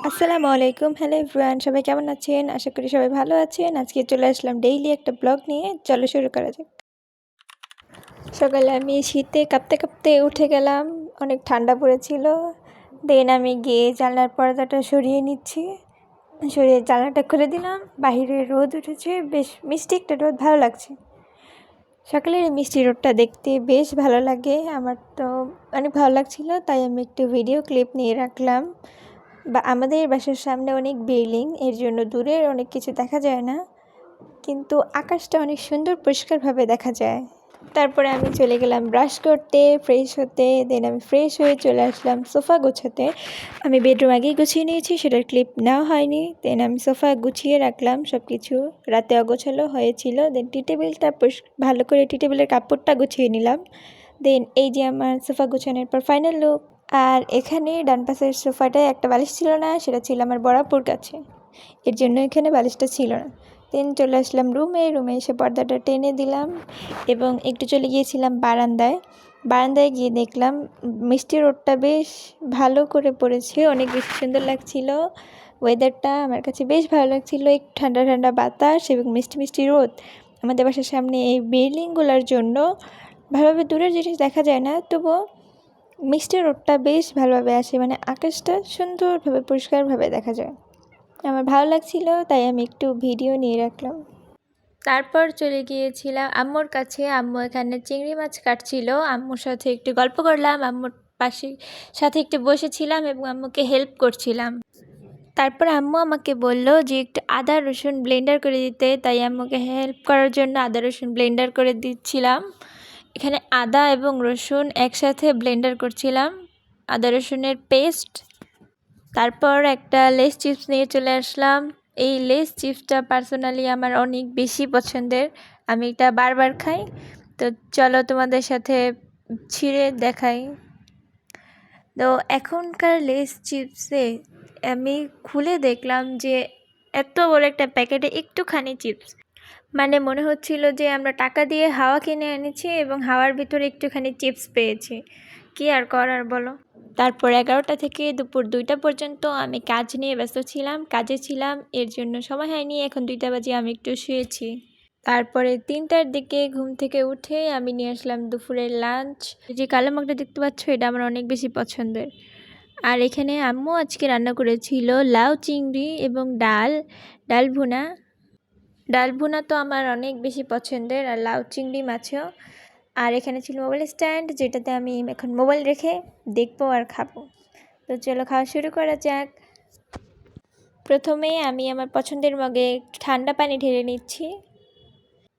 আসসালামু আলাইকুম। Hello everyone, সবাই কেমন আছেন? আশা করি সবাই ভালো আছেন। আজকে চলে আসলাম ডেইলি একটা ব্লগ নিয়ে। চলো শুরু করা যাক। সকালে আমি শীতে কাঁপতে কাঁপতে উঠে গেলাম। অনেক ঠান্ডা পড়েছিল। দেন আমি গিয়ে জানলার পর্দাটা সরিয়ে নিচ্ছি। সরিয়ে জানলাটা খুলে দিলাম। বাহিরে রোদ উঠেছে, বেশ মিষ্টি একটা রোদ, ভালো লাগছে। সকালের এই মিষ্টি রোদটা দেখতে বেশ ভালো লাগে। আমার তো অনেক ভালো লাগছিল, তাই আমি একটু ভিডিও ক্লিপ নিয়ে রাখলাম। আমাদের বাসার সামনে অনেক বিল্ডিং, এর জন্য দূরের অনেক কিছু দেখা যায় না, কিন্তু আকাশটা অনেক সুন্দর পরিষ্কারভাবে দেখা যায়। তারপরে আমি চলে গেলাম ব্রাশ করতে, ফ্রেশ হতে। দেন আমি ফ্রেশ হয়ে চলে আসলাম সোফা গোছাতে। আমি বেডরুম আগেই গুছিয়ে নিয়েছি, সেটার ক্লিপ নেওয়া হয়নি। দেন আমি সোফা গুছিয়ে রাখলাম সব কিছু, রাতে অগোছালো হয়েছিল। দেন টি টেবিলটা ভালো করে টি টেবিলের কাপড়টা গুছিয়ে নিলাম। দেন এই যে আমার সোফা গুছানোর পর ফাইনাল লুক। আর এখানে ডান পাশের সোফাটায় একটা বালিশ ছিল না, সেটা ছিল আমার বড়াপুর কাছে, এর জন্য এখানে বালিশটা ছিল না। দেন চলে আসলাম রুমে এসে পর্দাটা টেনে দিলাম এবং একটু চলে গিয়েছিলাম বারান্দায় গিয়ে দেখলাম মিষ্টি রোদটা বেশ ভালো করে পড়েছে, অনেক বেশি সুন্দর লাগছিল। ওয়েদারটা আমার কাছে বেশ ভালো লাগছিল, একটু ঠান্ডা ঠান্ডা বাতাস এবং মিষ্টি মিষ্টি রোদ। আমাদের বাসার সামনে এই বিল্ডিংগুলোর জন্য ভালোভাবে দূরের জিনিস দেখা যায় না, তবুও মিষ্টি রোদটা বেশ ভালোভাবে আসে, মানে আকাশটা সুন্দরভাবে পরিষ্কারভাবে দেখা যায়। আমার ভালো লাগছিল, তাই আমি একটু ভিডিও নিয়ে রাখলাম। তারপর চলে গিয়েছিলাম আম্মুর কাছে। আম্মু এখানে চিংড়ি মাছ কাটছিল, আম্মুর সাথে একটু গল্প করলাম, আম্মুর সাথে একটু বসেছিলাম এবং আম্মুকে হেল্প করছিলাম। তারপর আম্মু আমাকে বলল যে একটু আদা রসুন ব্লেন্ডার করে দিতে, তাই আম্মুকে হেল্প করার জন্য আদা রসুন ব্লেন্ডার করে দিচ্ছিলাম। এখানে আদা এবং রসুন একসাথে ব্লেন্ডার করছিলাম, আদা রসুনের পেস্ট। তারপর একটা লেস চিপস নিয়ে চলে আসলাম। এই লেস চিপসটা পার্সোনালি আমার অনেক বেশি পছন্দের, আমি এটা বারবার খাই। তো চলো তোমাদের সাথে ছিঁড়ে দেখাই। তো এখনকার লেস চিপসে আমি খুলে দেখলাম যে এত বড় একটা প্যাকেটে একটুখানি চিপস, মানে মনে হচ্ছিল যে আমরা টাকা দিয়ে হাওয়া কিনে এনেছি এবং হাওয়ার ভিতরে একটুখানি চিপস পেয়েছি। কি আর করার বলো। তারপর 11টা থেকে দুপুর 2টা পর্যন্ত আমি কাজ নিয়ে ব্যস্ত ছিলাম, কাজে ছিলাম, এর জন্য সময় হয়নি। এখন 2টা বাজে, আমি একটু শুয়েছি। তারপরে 3টার দিকে ঘুম থেকে উঠে আমি নিয়ে আসলাম দুপুরের লাঞ্চ। যে কালো মাখটা দেখতে পাচ্ছ, এটা আমার অনেক বেশি পছন্দের। আর এখানে আম্মু আজকে রান্না করেছিল লাউ চিংড়ি এবং ডাল ভুনা। ডাল ভুনা তো আমার অনেক বেশি পছন্দের, আর লাউ চিংড়ি মাছও। আর এখানে ছিল মোবাইল স্ট্যান্ড, যেটাতে আমি এখন মোবাইল রেখে দেখবো আর খাবো। তো চলো খাওয়া শুরু করা যাক। প্রথমে আমি আমার পছন্দের মগে ঠান্ডা পানি ঢেলে নিচ্ছি।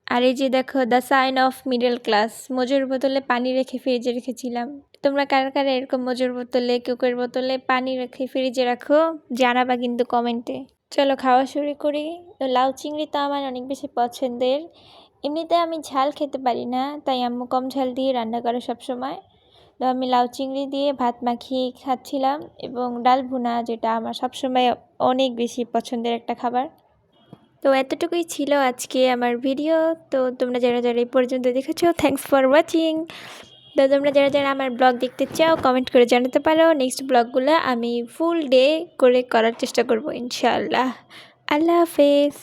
আর এই যে দেখো, the sign of middle class, মজুর বোতলে পানি রেখে ফ্রিজে রেখেছিলাম। তোমরা কারা কারা এরকম মজুর বোতলে, কোকের বোতলে পানি রেখে ফ্রিজে রাখো, জানাবা কিন্তু কমেন্টে। চলো খাওয়া শুরু করি। তো লাউ চিংড়ি তো আমার অনেক বেশি পছন্দের। এমনিতে আমি ঝাল খেতে পারি না, তাই আম্মু কম ঝাল দিয়ে রান্না করে সবসময়। তো আমি লাউ চিংড়ি দিয়ে ভাত মাখিয়ে খাচ্ছিলাম, এবং ডাল ভুনা, যেটা আমার সবসময় অনেক বেশি পছন্দের একটা খাবার। তো এতটুকুই ছিল আজকে আমার ভিডিও। তো তোমরা যারা যারা এই পর্যন্ত দেখেছো, থ্যাঙ্কস ফর ওয়াচিং। তো তোমরা যারা যারা আমার ব্লগ দেখতে চাও, কমেন্ট করে জানাতে পারো। নেক্সট ব্লগগুলো আমি ফুল ডে করে করার চেষ্টা করব ইনশাআল্লাহ। আল্লাহ হাফেজ।